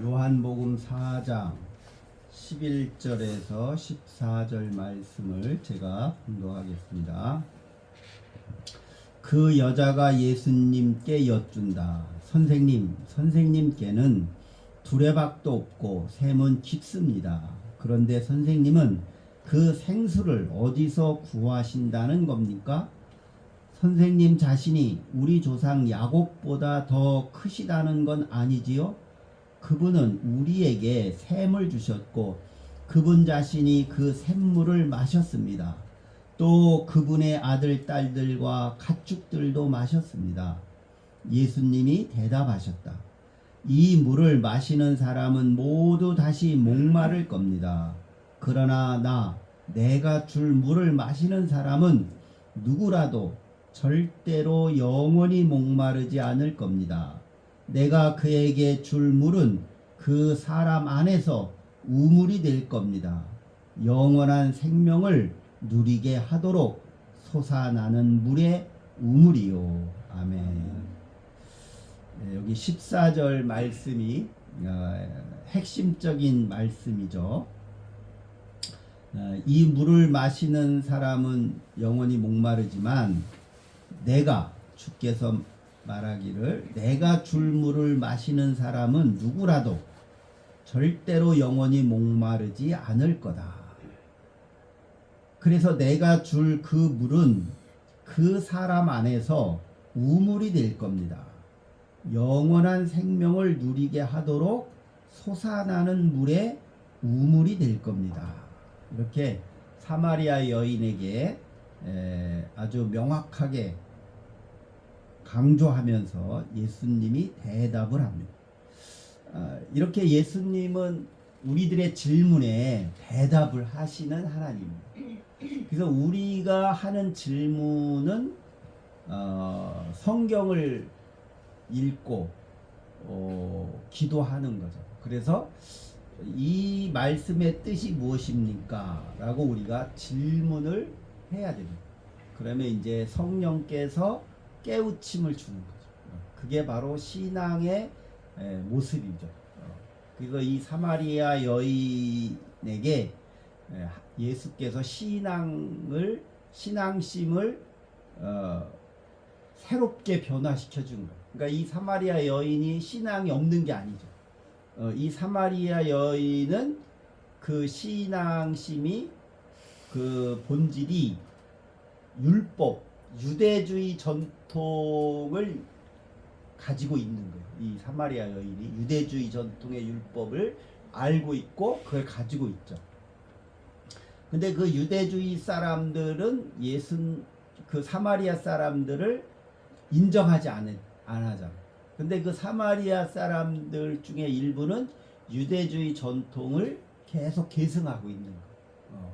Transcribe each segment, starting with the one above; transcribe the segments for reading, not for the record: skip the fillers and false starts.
요한복음 4장 11절에서 14절 말씀을 제가 분도하겠습니다. 그 여자가 예수님께 여쭌다. 선생님께는 두레박도 없고 샘은 깊습니다. 그런데 선생님은 그 생수를 어디서 구하신다는 겁니까? 선생님 자신이 우리 조상 야곱보다 더 크시다는 건 아니지요? 그분은 우리에게 샘을 주셨고 그분 자신이 그 샘물을 마셨습니다. 또 그분의 아들, 딸들과 가축들도 마셨습니다. 예수님이 대답하셨다. 이 물을 마시는 사람은 모두 다시 목마를 겁니다. 그러나 내가 줄 물을 마시는 사람은 누구라도 절대로 영원히 목마르지 않을 겁니다. 내가 그에게 줄 물은 그 사람 안에서 우물이 될 겁니다. 영원한 생명을 누리게 하도록 솟아나는 물의 우물이요. 아멘. 네, 여기 14절 말씀이 핵심적인 말씀이죠. 이 물을 마시는 사람은 영원히 목마르지만 주께서 말하기를 내가 줄 물을 마시는 사람은 누구라도 절대로 영원히 목마르지 않을 거다. 그래서 내가 줄 그 물은 그 사람 안에서 우물이 될 겁니다. 영원한 생명을 누리게 하도록 솟아나는 물의 우물이 될 겁니다. 이렇게 사마리아 여인에게 아주 명확하게 강조하면서 예수님이 대답을 합니다. 이렇게 예수님은 우리들의 질문에 대답을 하시는 하나님입니다. 그래서 우리가 하는 질문은 성경을 읽고 기도하는 거죠. 그래서 이 말씀의 뜻이 무엇입니까? 라고 우리가 질문을 해야 됩니다. 그러면 이제 성령께서 깨우침을 주는 거죠. 그게 바로 신앙의 모습이죠. 그래서 이 사마리아 여인에게 예수께서 신앙심을 새롭게 변화시켜 준 거예요. 그러니까 이 사마리아 여인이 신앙이 없는 게 아니죠. 이 사마리아 여인은 그 신앙심이 그 본질이 유대주의 전통을 가지고 있는 거예요. 이 사마리아 여인이 유대주의 전통의 율법을 알고 있고 그걸 가지고 있죠. 근데 그 유대주의 사람들은 그 사마리아 사람들을 인정하지 안 하잖아. 근데 그 사마리아 사람들 중에 일부는 유대주의 전통을 계속 계승하고 있는 거예요.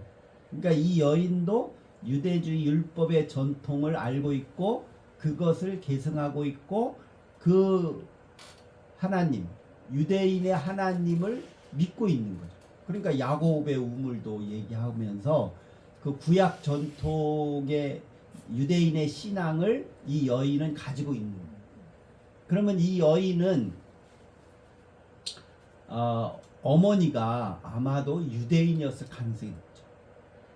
그러니까 이 여인도 유대주의 율법의 전통을 알고 있고 그것을 계승하고 있고 그 하나님, 유대인의 하나님을 믿고 있는 거죠. 그러니까 야곱의 우물도 얘기하면서 그 구약 전통의 유대인의 신앙을 이 여인은 가지고 있는 거예요. 그러면 이 여인은 어머니가 아마도 유대인이었을 가능성이 높죠.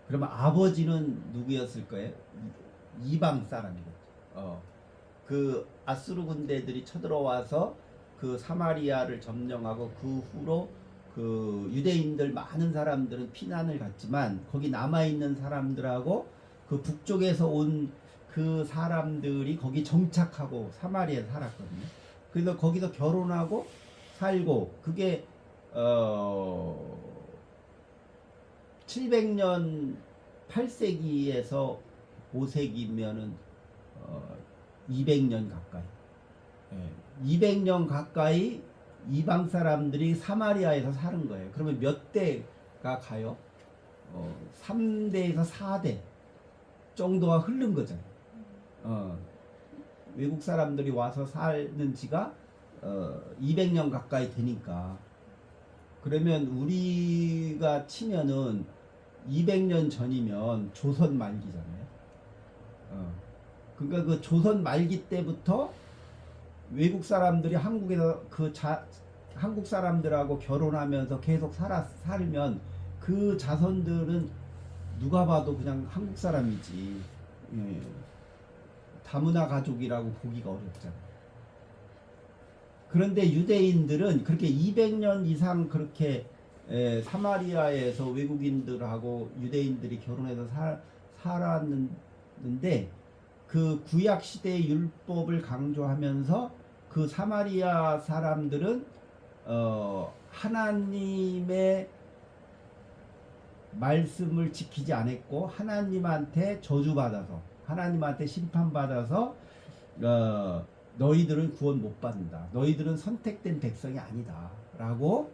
그러면 아버지는 누구였을 거예요? 이방 사람이겠죠. 그 아수르 군대들이 쳐들어와서 그 사마리아를 점령하고 그 후로 그 유대인들 많은 사람들은 피난을 갔지만 거기 남아있는 사람들하고 그 북쪽에서 온 그 사람들이 거기 정착하고 사마리아에 살았거든요. 그래서 거기서 결혼하고 살고 그게 700년 8세기에서 5세기면은 200년 가까이 200년 가까이 이방 사람들이 사마리아에서 사는 거예요. 그러면 몇 대가 가요? 3대에서 4대 정도가 흐른 거잖아요. 외국 사람들이 와서 사는 지가 200년 가까이 되니까 그러면 우리가 치면은 200년 전이면 조선 말기잖아요. 그러니까 그 조선 말기 때부터 외국 사람들이 한국에서 한국 사람들하고 결혼하면서 계속 살면 그 자손들은 누가 봐도 그냥 한국 사람이지. 예. 다문화 가족이라고 보기가 어렵잖아. 그런데 유대인들은 그렇게 200년 이상 그렇게 사마리아에서 외국인들하고 유대인들이 결혼해서 살았는데 그 구약 시대의 율법을 강조하면서 그 사마리아 사람들은 하나님의 말씀을 지키지 않았고 하나님한테 저주받아서 하나님한테 심판받아서 너희들은 구원 못 받는다. 너희들은 선택된 백성이 아니다. 라고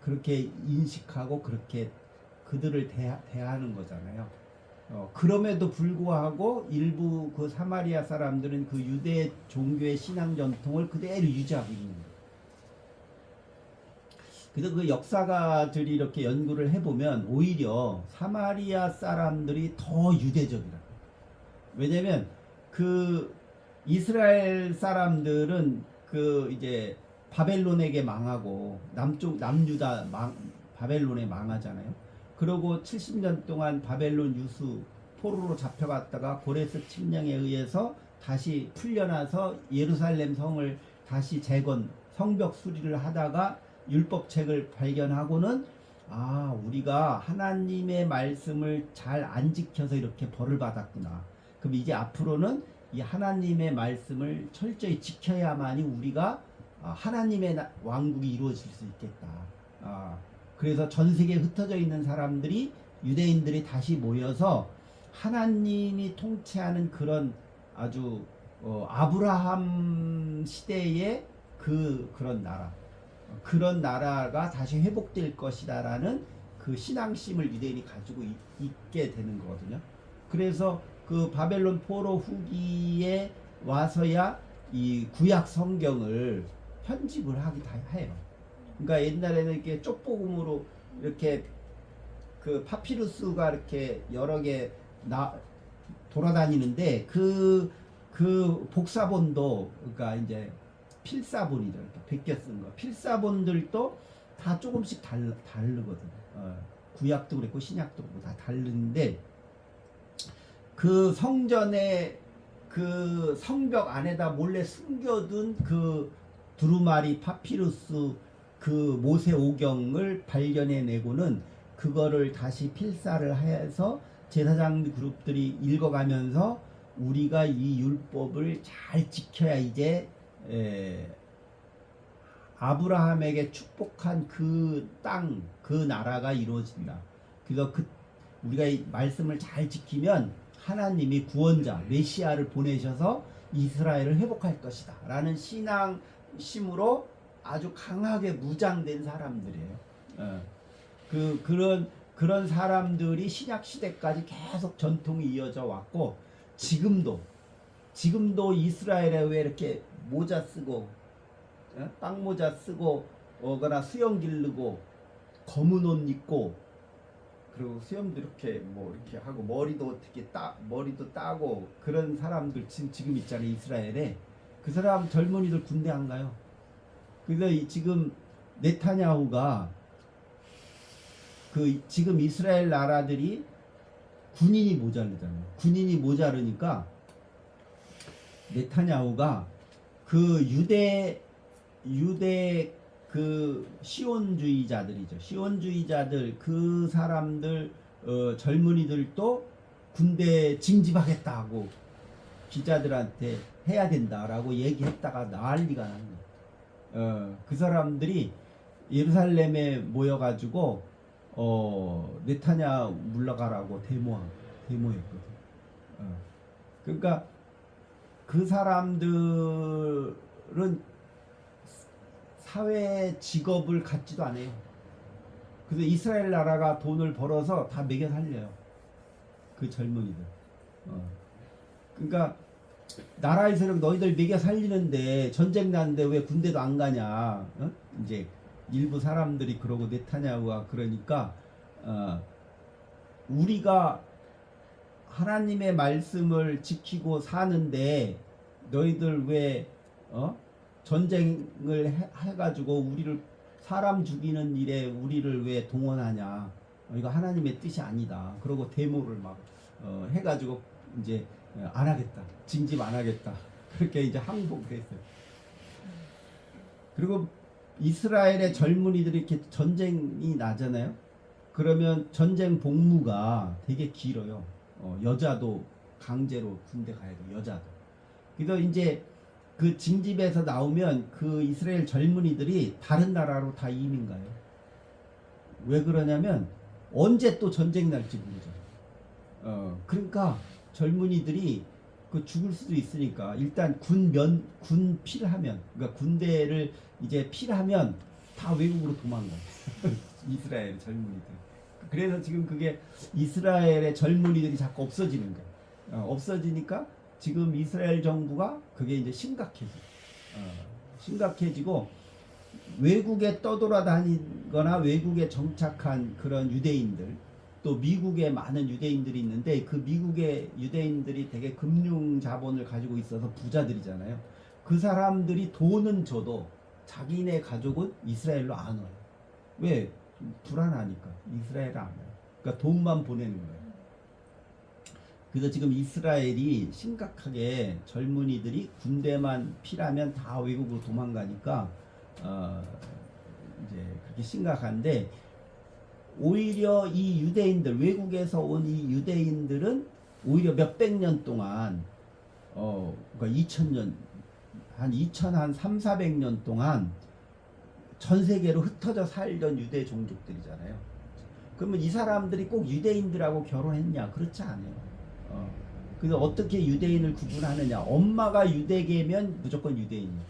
그렇게 인식하고 그렇게 그들을 대하는 거잖아요. 그럼에도 불구하고 일부 그 사마리아 사람들은 그 유대 종교의 신앙 전통을 그대로 유지하고 있는 거예요. 그래서 그 역사가들이 이렇게 연구를 해보면 오히려 사마리아 사람들이 더 유대적이라. 왜냐면 그 이스라엘 사람들은 그 이제 바벨론에게 망하고 남유다 바벨론에 망하잖아요. 그리고 70년 동안 바벨론 유수 포로로 잡혀갔다가 고레스 침략에 의해서 다시 풀려나서 예루살렘 성을 다시 재건 성벽 수리를 하다가 율법책을 발견하고는 우리가 하나님의 말씀을 잘 안 지켜서 이렇게 벌을 받았구나. 그럼 이제 앞으로는 이 하나님의 말씀을 철저히 지켜야만이 우리가 하나님의 왕국이 이루어질 수 있겠다. 그래서 전 세계에 흩어져 있는 사람들이 유대인들이 다시 모여서 하나님이 통치하는 그런 아주 아브라함 시대의 그런 나라, 그런 나라가 다시 회복될 것이다라는 그 신앙심을 유대인이 가지고 있게 되는 거거든요. 그래서 그 바벨론 포로 후기에 와서야 이 구약 성경을 편집을 하기도 해요. 그러니까 옛날에는 이렇게 쪽복음으로 이렇게 그 파피루스가 이렇게 여러 개 돌아다니는데 그 복사본도 그러니까 이제 필사본이죠. 베껴 쓴 거. 필사본들도 다 조금씩 다르거든요. 구약도 그랬고 신약도 그렇고 다 다른데 그 성전에 그 성벽 안에다 몰래 숨겨둔 그 두루마리 파피루스 그 모세 오경을 발견해내고는 그거를 다시 필사를 해서 제사장 그룹들이 읽어가면서 우리가 이 율법을 잘 지켜야 이제 아브라함에게 축복한 그 땅, 그 나라가 이루어진다. 그래서 우리가 이 말씀을 잘 지키면 하나님이 구원자, 메시아를 보내셔서 이스라엘을 회복할 것이다. 라는 신앙심으로 아주 강하게 무장된 사람들이에요. 그런 사람들이 신약 시대까지 계속 전통이 이어져 왔고, 지금도 이스라엘에 왜 이렇게 모자 쓰고, 빵 모자 쓰고, 거나 수염 기르고, 검은 옷 입고, 그리고 수염도 이렇게 이렇게 하고 머리도 따고 그런 사람들 지금 있잖아요. 이스라엘에 그 사람 젊은이들 군대 안 가요. 그래서 지금 네타냐후가 그 지금 이스라엘 나라들이 군인이 모자르잖아요. 군인이 모자르니까 네타냐후가 그 유대 그 시온주의자들이죠. 시온주의자들 그 사람들 젊은이들도 군대 징집하겠다고 기자들한테 해야 된다라고 얘기했다가 난리가 난 거예요. 그 사람들이 예루살렘에 모여가지고 네타냐 물러가라고 데모했거든. 그러니까 그 사람들은 사회 직업을 갖지도 않아요. 그래서 이스라엘 나라가 돈을 벌어서 다 먹여 살려요. 그 젊은이들. 그러니까 나라에서는 너희들 먹여 살리는데 전쟁 나는데 왜 군대도 안 가냐. 이제 일부 사람들이 그러고 네타냐후가 그러니까 우리가 하나님의 말씀을 지키고 사는데 너희들 왜 전쟁을 해가지고 우리를 사람 죽이는 일에 우리를 왜 동원하냐? 이거 하나님의 뜻이 아니다. 그러고 데모를 막 해가지고 이제 안 하겠다. 징집 안 하겠다. 그렇게 이제 항복을 했어요. 그리고 이스라엘의 젊은이들이 이렇게 전쟁이 나잖아요. 그러면 전쟁 복무가 되게 길어요. 여자도 강제로 군대 가야 돼. 여자도. 그래서 이제 그 징집에서 나오면 그 이스라엘 젊은이들이 다른 나라로 다 이민 가요. 왜 그러냐면 언제 또 전쟁 날지 모르잖아요. 그러니까 젊은이들이 그 죽을 수도 있으니까 일단 군 필하면, 그러니까 군대를 이제 필하면 다 외국으로 도망가요. 이스라엘 젊은이들. 그래서 지금 그게 이스라엘의 젊은이들이 자꾸 없어지는 거예요. 없어지니까 지금 이스라엘 정부가 그게 이제 심각해지고 외국에 떠돌아다니거나 외국에 정착한 그런 유대인들, 또 미국에 많은 유대인들이 있는데 그 미국의 유대인들이 되게 금융 자본을 가지고 있어서 부자들이잖아요. 그 사람들이 돈은 줘도 자기네 가족은 이스라엘로 안 와요. 왜? 불안하니까 이스라엘 안 와요. 그러니까 돈만 보내는 거예요. 그래서 지금 이스라엘이 심각하게 젊은이들이 군대만 필하면 다 외국으로 도망가니까 이제 그렇게 심각한데, 오히려 이 유대인들, 외국에서 온 이 유대인들은 오히려 몇백 년 동안 그러니까 2000년 한 3, 400년 동안 전 세계로 흩어져 살던 유대 종족들이잖아요. 그러면 이 사람들이 꼭 유대인들하고 결혼했냐? 그렇지 않아요. 그래서 어떻게 유대인을 구분하느냐? 엄마가 유대계면 무조건 유대인이에요.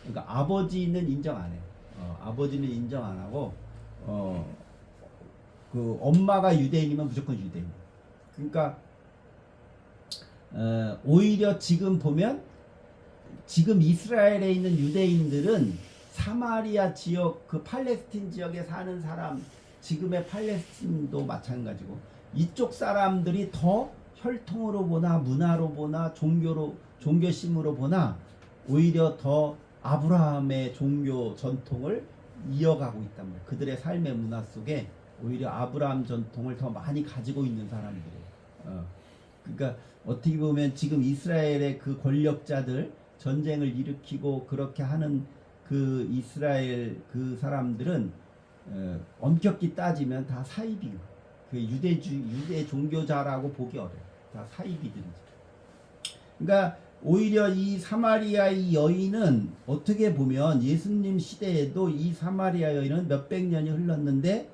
그러니까 아버지는 인정 안 해요. 아버지는 인정 안 하고 그 엄마가 유대인이면 무조건 유대인. 그러니까 오히려 지금 보면 지금 이스라엘에 있는 유대인들은 사마리아 지역, 그 팔레스틴 지역에 사는 사람, 지금의 팔레스틴도 마찬가지고 이쪽 사람들이 더 혈통으로 보나 문화로 보나 종교심으로 보나 오히려 더 아브라함의 종교 전통을 이어가고 있단 말이에요. 그들의 삶의 문화 속에 오히려 아브라함 전통을 더 많이 가지고 있는 사람들이에요. 그러니까 어떻게 보면 지금 이스라엘의 그 권력자들, 전쟁을 일으키고 그렇게 하는 그 이스라엘 그 사람들은 엄격히 따지면 다 사이비, 그 유대 종교자라고 보기 어려요. 다 사이비들이죠. 그러니까 오히려 이 사마리아의 여인은 어떻게 보면 예수님 시대에도 이 사마리아 여인은 몇백 년이 흘렀는데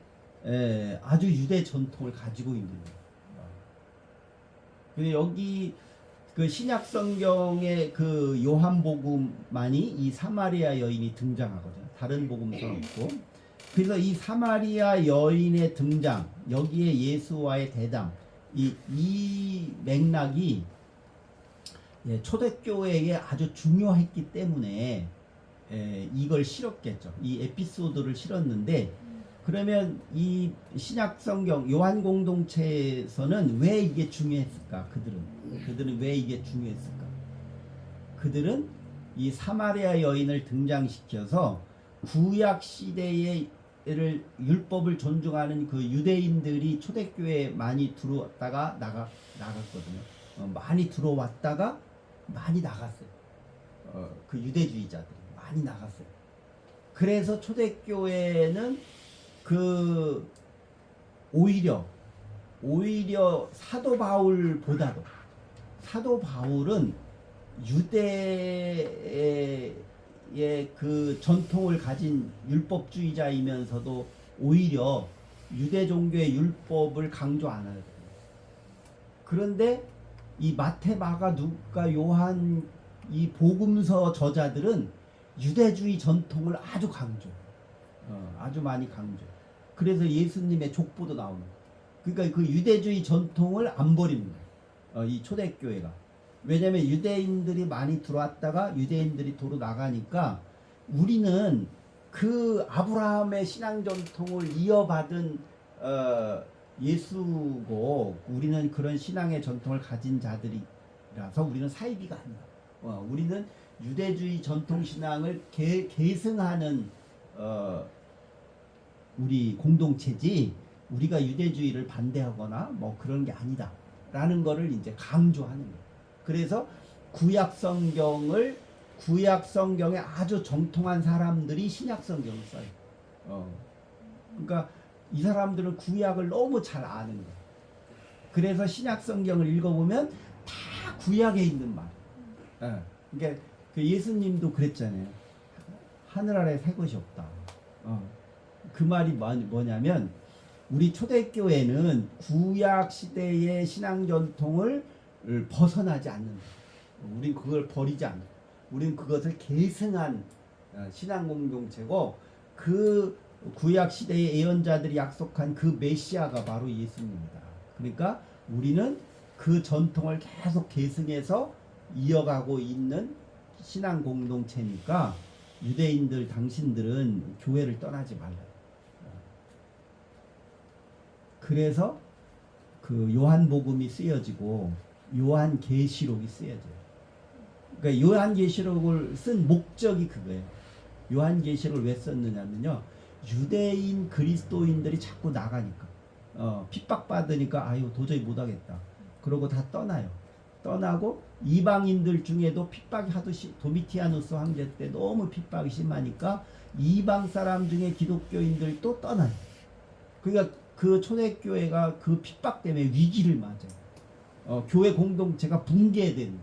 아주 유대 전통을 가지고 있는 거예요. 근데 여기 그 신약 성경의 그 요한복음만이 이 사마리아 여인이 등장하거든요. 다른 복음서는 없고. 그래서 이 사마리아 여인의 등장, 여기에 예수와의 대담, 이 맥락이 초대교회에 아주 중요했기 때문에 이걸 실었겠죠. 이 에피소드를 실었는데, 그러면 이 신약 성경 요한 공동체에서는 왜 이게 중요했을까? 그들은 왜 이게 중요했을까? 그들은 이 사마리아 여인을 등장시켜서 구약 시대의 율법을 존중하는 그 유대인들이 초대교회에 많이 들어왔다가 나갔거든요. 많이 들어왔다가 많이 나갔어요. 그 유대주의자들이 많이 나갔어요. 그래서 초대교회는 그 오히려 사도 바울보다도, 사도 바울은 유대의 그 전통을 가진 율법주의자이면서도 오히려 유대 종교의 율법을 강조 안 하거든요. 그런데 이 마태, 마가, 누가, 요한 이 복음서 저자들은 유대주의 전통을 아주 강조, 아주 많이 강조. 그래서 예수님의 족보도 나오는 거예요. 그러니까 그 유대주의 전통을 안 버리는 거예요. 이 초대교회가. 왜냐하면 유대인들이 많이 들어왔다가 유대인들이 도로 나가니까 우리는 그 아브라함의 신앙 전통을 이어받은 예수고, 우리는 그런 신앙의 전통을 가진 자들이라서 우리는 사이비가 아니야. 우리는 유대주의 전통 신앙을 계승하는 우리 공동체지 우리가 유대주의를 반대하거나 뭐 그런 게 아니다라는 거를 이제 강조하는 거예요. 그래서 구약 성경에 아주 정통한 사람들이 신약 성경을 써요. 그러니까 이 사람들은 구약을 너무 잘 아는 거예요. 그래서 신약 성경을 읽어보면 다 구약에 있는 말. 그러니까 그 예수님도 그랬잖아요. 하늘 아래 새 것이 없다. 그 말이 뭐냐면 우리 초대교회는 구약 시대의 신앙 전통을 벗어나지 않는다. 우린 그걸 버리지 않는다. 우린 그것을 계승한 신앙 공동체고 그 구약 시대의 예언자들이 약속한 그 메시아가 바로 예수님입니다. 그러니까 우리는 그 전통을 계속 계승해서 이어가고 있는 신앙 공동체니까 유대인들 당신들은 교회를 떠나지 말라. 그래서 그 요한복음이 쓰여지고 요한계시록이 쓰여져요. 그러니까 요한계시록을 쓴 목적이 그거예요. 요한계시록을 왜 썼느냐면요. 유대인 그리스도인들이 자꾸 나가니까 핍박받으니까 아유 도저히 못하겠다. 그러고 다 떠나요. 떠나고 이방인들 중에도 핍박이 하듯이 도미티아누스 황제 때 너무 핍박이 심하니까 이방 사람 중에 기독교인들도 떠나요. 그러니까 그 초대교회가 그 핍박 때문에 위기를 맞아요. 교회 공동체가 붕괴된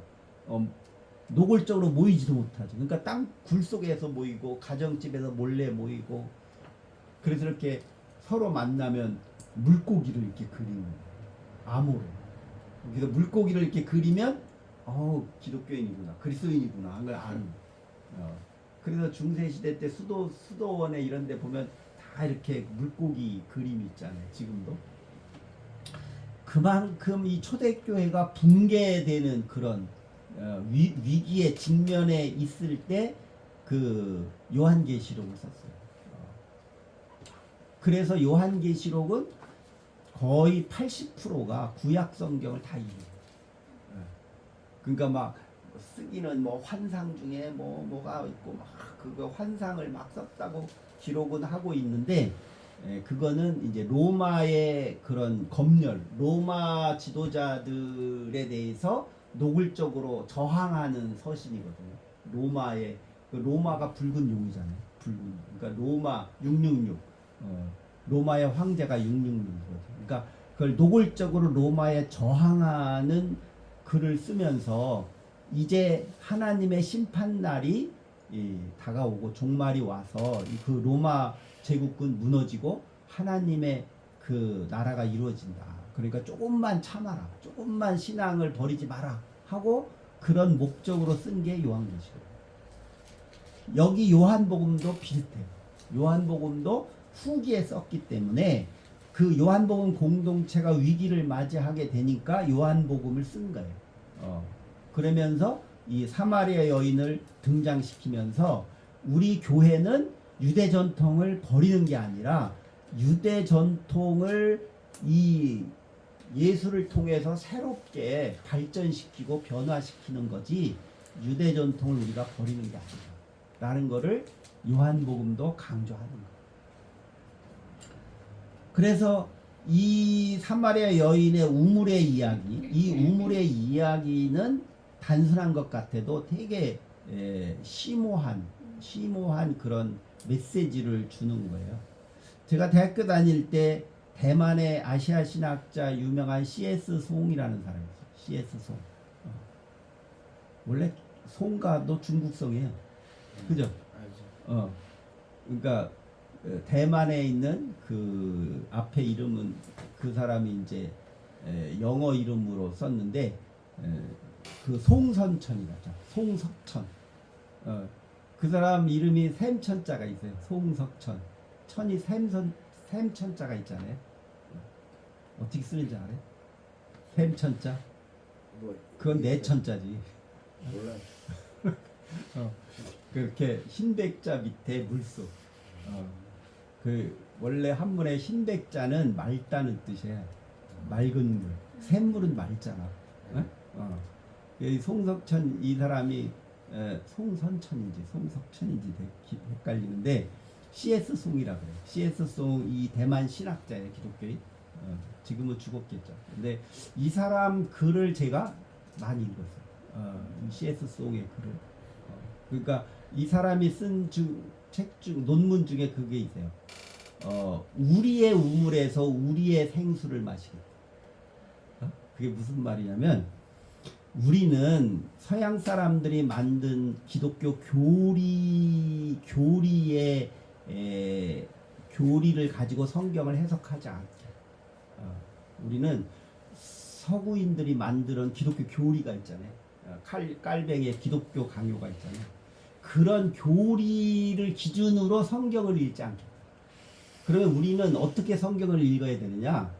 노골적으로 모이지도 못하죠. 그러니까 땅 굴속에서 모이고 가정집에서 몰래 모이고 그래서 이렇게 서로 만나면 물고기를 이렇게 그리는 거예요. 암호로. 그래서 물고기를 이렇게 그리면 기독교인이구나 그리스도인이구나 하는 걸 아는 거예요. 그래서 중세시대 때 수도원에 이런 데 보면 다 이렇게 물고기 그림이 있잖아요. 지금도. 그만큼 이 초대교회가 붕괴되는 그런 위기에 직면해 있을 때 그 요한계시록을 썼어요. 그래서 요한계시록은 거의 80%가 구약 성경을 다 이해해요. 그러니까 막 쓰기는 뭐 환상 중에 뭐가 있고 막 그거 환상을 막 썼다고 기록은 하고 있는데 그거는 이제 로마의 그런 검열, 로마 지도자들에 대해서 노골적으로 저항하는 서신이거든요. 로마가 붉은 용이잖아요. 그러니까 로마 666. 로마의 황제가 666거죠. 그러니까 그걸 노골적으로 로마에 저항하는 글을 쓰면서 이제 하나님의 심판 날이 다가오고 종말이 와서 그 로마 제국군 무너지고 하나님의 그 나라가 이루어진다. 그러니까 조금만 참아라. 조금만 신앙을 버리지 마라. 하고 그런 목적으로 쓴 게 요한계시록. 여기 요한복음도 비슷해요. 요한복음도 후기에 썼기 때문에 그 요한복음 공동체가 위기를 맞이하게 되니까 요한복음을 쓴 거예요. 그러면서 이 사마리아 여인을 등장시키면서 우리 교회는 유대 전통을 버리는 게 아니라 유대 전통을 이 예수를 통해서 새롭게 발전시키고 변화시키는 거지 유대 전통을 우리가 버리는 게 아니다. 라는 거를 요한복음도 강조하는 거예요. 그래서 이 사마리아 여인의 우물의 이야기, 이 우물의 이야기는 단순한 것 같아도 되게 심오한 그런 메시지를 주는 거예요. 제가 대학교 다닐 때 대만의 아시아 신학자 유명한 C.S. 송이라는 사람이 있어요. C.S. 송. 원래 송가도 중국성이에요. 그죠? 그러니까 대만에 있는 그 앞에 이름은 그 사람이 이제 영어 이름으로 썼는데 그 송선천이라죠. 송석천. 그 사람 이름이 샘천자가 있어요. 송석천. 천이 샘천자가 있잖아요. 어떻게 쓰는지 알아요? 샘천자? 그건 내천자지. 몰라요. 그렇게 흰백자 밑에 물소. 그 원래 한문의 흰백자는 맑다는 뜻이에요. 맑은 물. 샘물은 맑잖아. 이 송석천 이 사람이 송선천인지 송석천인지 헷갈리는데 CS 송이라 그래요. CS 송이 대만 신학자예요, 기독교인. 지금은 죽었겠죠. 근데 이 사람 글을 제가 많이 읽었어요. 이 CS 송의 글을. 그러니까 이 사람이 쓴 책 중 논문 중에 그게 있어요. 우리의 우물에서 우리의 생수를 마시겠다. 그게 무슨 말이냐면 우리는 서양 사람들이 만든 기독교 교리의 교리를 가지고 성경을 해석하지 않게. 우리는 서구인들이 만드는 기독교 교리가 있잖아요. 깔뱅이의 기독교 강요가 있잖아요. 그런 교리를 기준으로 성경을 읽지 않게. 그러면 우리는 어떻게 성경을 읽어야 되느냐?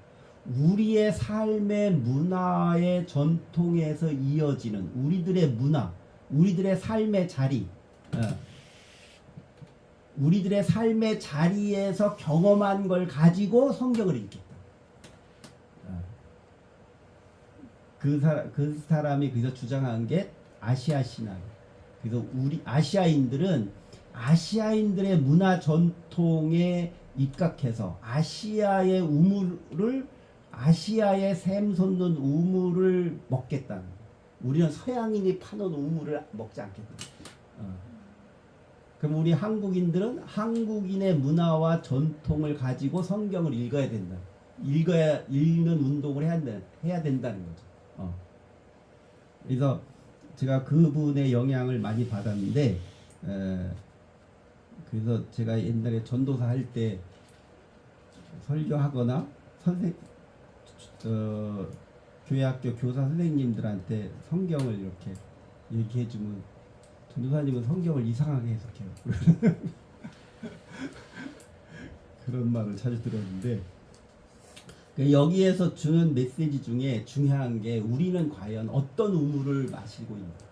우리의 삶의 문화의 전통에서 이어지는 우리들의 문화, 우리들의 삶의 자리, 우리들의 삶의 자리에서 경험한 걸 가지고 성경을 읽겠다. 그 사람이 그래서 주장한 게 아시아 신학. 그래서 우리 아시아인들의 문화 전통에 입각해서 아시아의 우물을 아시아의 샘 솟는 우물을 먹겠다는. 우리는 서양인이 파는 우물을 먹지 않겠다. 그럼 우리 한국인들은 한국인의 문화와 전통을 가지고 성경을 읽어야 된다. 읽는 운동을 해야 된다는 거죠. 그래서 제가 그분의 영향을 많이 받았는데, 그래서 제가 옛날에 전도사 할 때 설교하거나 교회학교 교사 선생님들한테 성경을 이렇게 얘기해주면 전도사님은 성경을 이상하게 해석해요. 그런 말을 자주 들었는데, 여기에서 주는 메시지 중에 중요한 게 우리는 과연 어떤 우물을 마시고 있는가.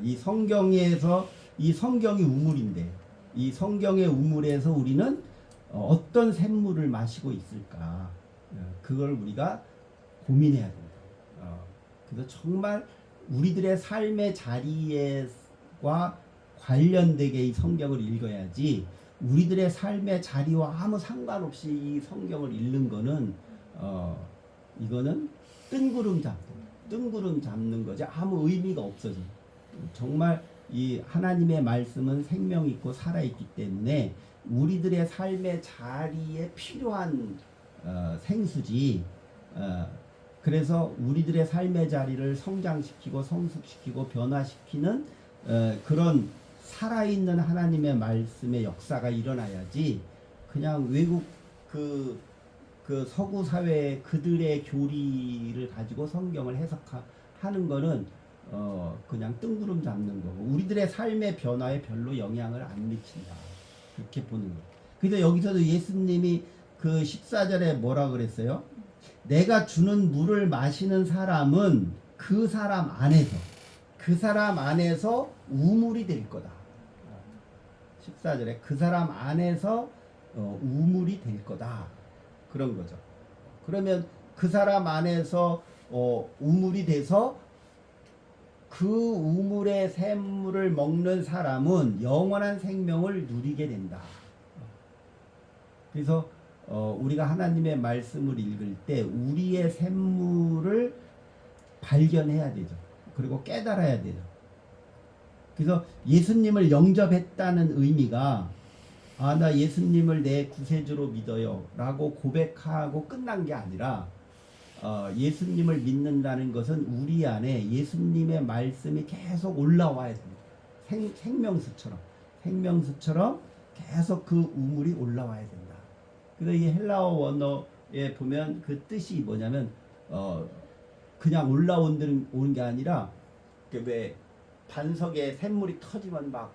이 성경에서 이 성경이 우물인데 이 성경의 우물에서 우리는 어떤 샘물을 마시고 있을까. 그걸 우리가 고민해야 된다. 그래서 정말 우리들의 삶의 자리와 관련되게 이 성경을 읽어야지 우리들의 삶의 자리와 아무 상관없이 이 성경을 읽는 거는 이거는 뜬구름 잡는 거지 아무 의미가 없어져. 정말 이 하나님의 말씀은 생명 있고 살아 있기 때문에 우리들의 삶의 자리에 필요한 생수지. 그래서 우리들의 삶의 자리를 성장시키고 성숙시키고 변화시키는 그런 살아있는 하나님의 말씀의 역사가 일어나야지 그냥 외국 그 서구 사회 그들의 교리를 가지고 성경을 해석하는 거는 그냥 뜬구름 잡는 거고 우리들의 삶의 변화에 별로 영향을 안 미친다. 그렇게 보는 거예요. 그래서 여기서도 예수님이 그 14절에 뭐라 그랬어요? 내가 주는 물을 마시는 사람은 그 사람 안에서 우물이 될 거다. 14절에 그 사람 안에서 우물이 될 거다. 그런 거죠. 그러면 그 사람 안에서 우물이 돼서 그 우물의 샘물을 먹는 사람은 영원한 생명을 누리게 된다. 그래서 우리가 하나님의 말씀을 읽을 때 우리의 샘물을 발견해야 되죠. 그리고 깨달아야 되죠. 그래서 예수님을 영접했다는 의미가 나 예수님을 내 구세주로 믿어요 라고 고백하고 끝난 게 아니라 예수님을 믿는다는 것은 우리 안에 예수님의 말씀이 계속 올라와야 됩니다. 생명수처럼 계속 그 우물이 올라와야 된다. 그래서 이 헬라어 원어에 보면 그 뜻이 뭐냐면 그냥 오는 게 아니라 왜 반석에 샘물이 터지면 막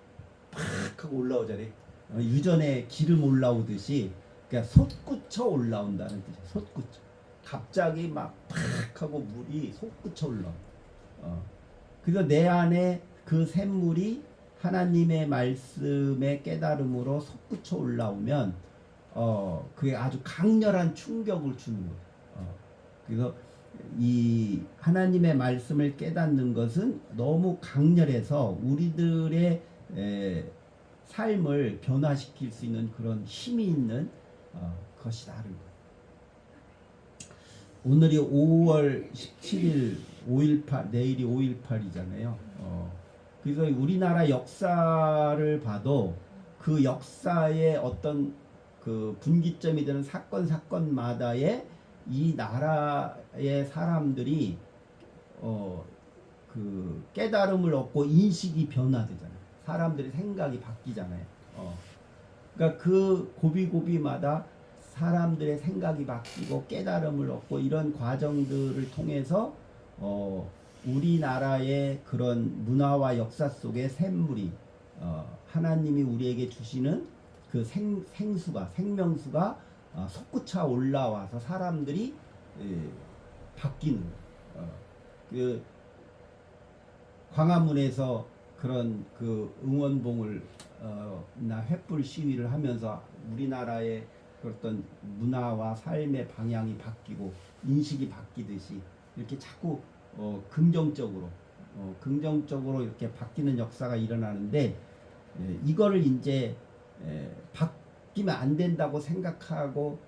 하고 올라오잖아요. 유전에 기름 올라오듯이 그러니까 솟구쳐 올라온다는 뜻이에요. 솟구쳐. 갑자기 막 하고 물이 솟구쳐 올라와. 그래서 내 안에 그 샘물이 하나님의 말씀의 깨달음으로 솟구쳐 올라오면 그게 아주 강렬한 충격을 주는 거예요. 그래서 이 하나님의 말씀을 깨닫는 것은 너무 강렬해서 우리들의 삶을 변화시킬 수 있는 그런 힘이 있는 것이다 하는 거예요. 오늘이 5월 17일 5.18, 내일이 5.18이잖아요. 그래서 우리나라 역사를 봐도 그 역사의 어떤 그 분기점이 되는 사건마다의 이 나라의 사람들이 그 깨달음을 얻고 인식이 변화되잖아요. 사람들의 생각이 바뀌잖아요. 그러니까 그 고비고비마다 사람들의 생각이 바뀌고 깨달음을 얻고 이런 과정들을 통해서 우리나라의 그런 문화와 역사 속의 샘물이 하나님이 우리에게 주시는 그 생명수가 솟구쳐 올라와서 사람들이 바뀌는 그 광화문에서 그런 그 응원봉을 나 횃불 시위를 하면서 우리나라의 어떤 문화와 삶의 방향이 바뀌고 인식이 바뀌듯이 이렇게 자꾸 긍정적으로 이렇게 바뀌는 역사가 일어나는데 이거를 이제 바뀌면 안 된다고 생각하고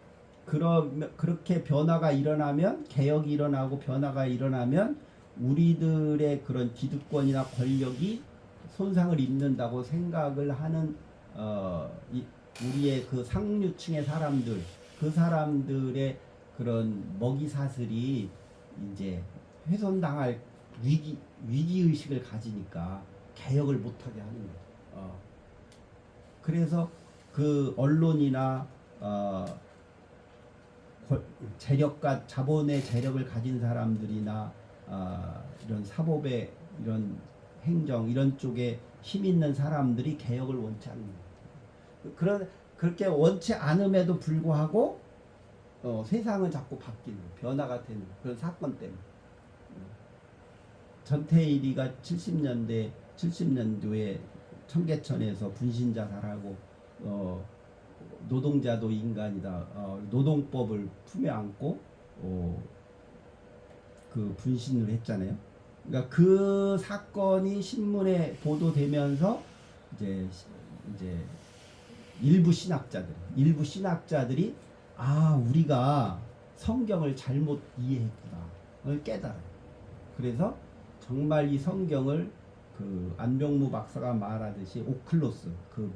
그렇게 변화가 일어나면 개혁이 일어나고 변화가 일어나면 우리들의 그런 기득권이나 권력이 손상을 입는다고 생각을 하는 우리의 그 상류층의 사람들, 그 사람들의 그런 먹이사슬이 이제 훼손당할 위기 의식을 가지니까 개혁을 못하게 하는 거죠. 그래서 그 언론이나 재력과 자본의 재력을 가진 사람들이나 이런 사법의 이런 행정 이런 쪽에 힘 있는 사람들이 개혁을 원치 않는 거예요. 그렇게 원치 않음에도 불구하고 세상은 자꾸 바뀌는 변화가 되는 그런 사건 때문에 전태일이가 70년도에 청계천에서 분신자살하고 노동자도 인간이다 노동법을 품에 안고 그 분신을 했잖아요. 그러니까 그 사건이 신문에 보도되면서 이제 일부 신학자들이 우리가 성경을 잘못 이해했구나를 깨달아요. 그래서 정말 이 성경을 그 안병무 박사가 말하듯이 오클로스 그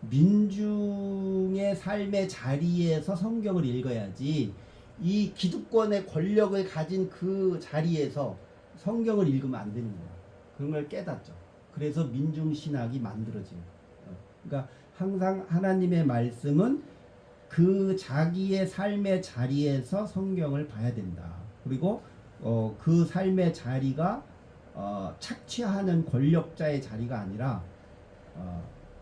민중의 삶의 자리에서 성경을 읽어야지 이 기득권의 권력을 가진 그 자리에서 성경을 읽으면 안 되는 거야. 그런 걸 깨닫죠. 그래서 민중신학이 만들어지는 거예요. 그러니까 항상 하나님의 말씀은 그 자기의 삶의 자리에서 성경을 봐야 된다. 그리고 그 삶의 자리가 착취하는 권력자의 자리가 아니라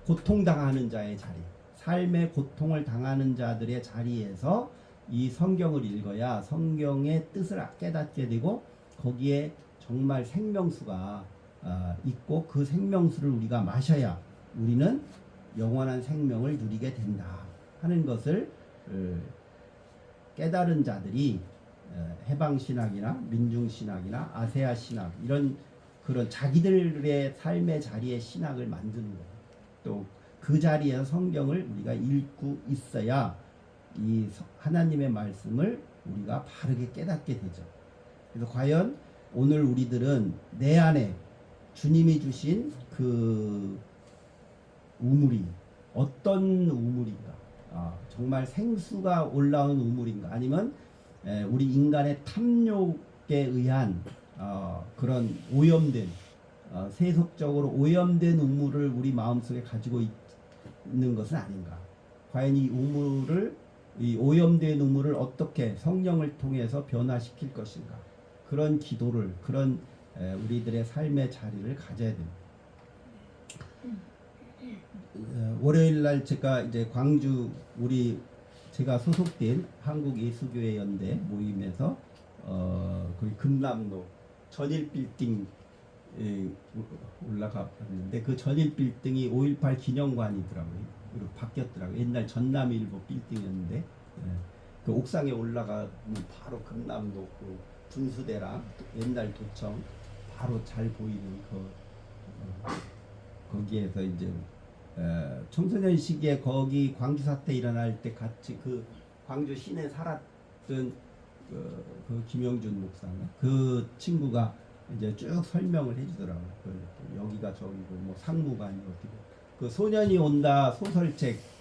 고통당하는 자의 자리, 삶의 고통을 당하는 자들의 자리에서 이 성경을 읽어야 성경의 뜻을 깨닫게 되고 거기에 정말 생명수가 있고 그 생명수를 우리가 마셔야 우리는 영원한 생명을 누리게 된다 하는 것을 깨달은 자들이 해방신학이나 민중신학이나 아세아신학 이런 그런 자기들의 삶의 자리에 신학을 만드는 거예요. 또 그 자리에서 성경을 우리가 읽고 있어야 이 하나님의 말씀을 우리가 바르게 깨닫게 되죠. 그래서 과연 오늘 우리들은 내 안에 주님이 주신 그 우물이 어떤 우물인가? 정말 생수가 올라온 우물인가? 아니면 우리 인간의 탐욕에 의한 그런 오염된 세속적으로 오염된 우물을 우리 마음속에 가지고 있는 것은 아닌가? 과연 이 오염된 우물을 어떻게 성령을 통해서 변화시킬 것인가? 그런 기도를 그런 우리들의 삶의 자리를 가져야 됩니다. 월요일 날 제가 이제 광주 제가 소속된 한국예수교회 연대 모임에서 거기 금남로 전일 빌딩 올라가 봤는데 그 전일 빌딩이 5.18 기념관이더라고요. 그리고 바뀌었더라고요. 옛날 전남일보 빌딩이었는데 그 옥상에 올라가면 바로 금남도 그 분수대랑 옛날 도청 바로 잘 보이는 거기에서 이제 청소년 시기에 거기 광주 사태 일어날 때 같이 그 광주 시내 살았던 그 김영준 목사인가 그 친구가 이제 쭉 설명을 해주더라고요. 여기가 저기고 뭐 상무관이 어디고 그 소년이 온다 소설책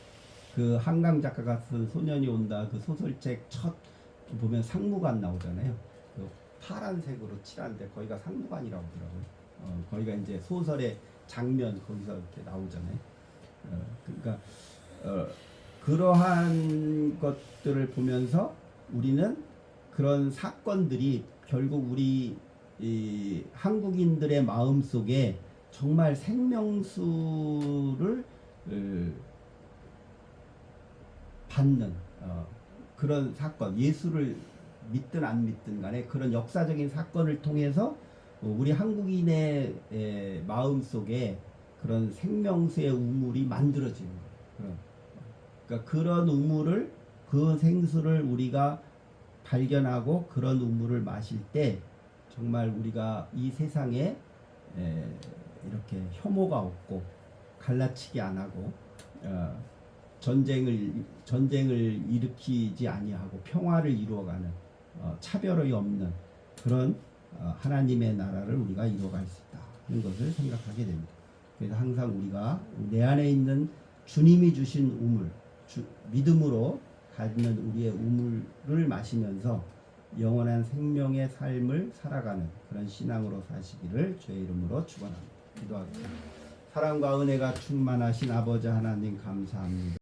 그 한강 작가가 쓴 소년이 온다 그 소설책 첫 보면 상무관 나오잖아요. 그 파란색으로 칠한데 거기가 상무관이라고 하더라고요. 거기가 이제 소설의 장면 거기서 이렇게 나오잖아요. 그러니까 그러한 것들을 보면서 우리는 그런 사건들이 결국 우리 이 한국인들의 마음 속에 정말 생명수를 받는 그런 사건, 예수를 믿든 안 믿든 간에 그런 역사적인 사건을 통해서 우리 한국인의 마음 속에 그런 생명수의 우물이 만들어지는 거예요. 그러니까 그런 우물을 그 생수를 우리가 발견하고 그런 우물을 마실 때 정말 우리가 이 세상에 이렇게 혐오가 없고 갈라치기 안 하고 전쟁을 일으키지 아니하고 평화를 이루어가는 차별이 없는 그런 하나님의 나라를 우리가 이루어갈 수 있다 하는 것을 생각하게 됩니다. 그래서 항상 우리가 내 안에 있는 주님이 주신 우물, 믿음으로 갖는 우리의 우물을 마시면서 영원한 생명의 삶을 살아가는 그런 신앙으로 사시기를 주의 이름으로 축원합니다. 기도하겠습니다. 사랑과 은혜가 충만하신 아버지 하나님 감사합니다.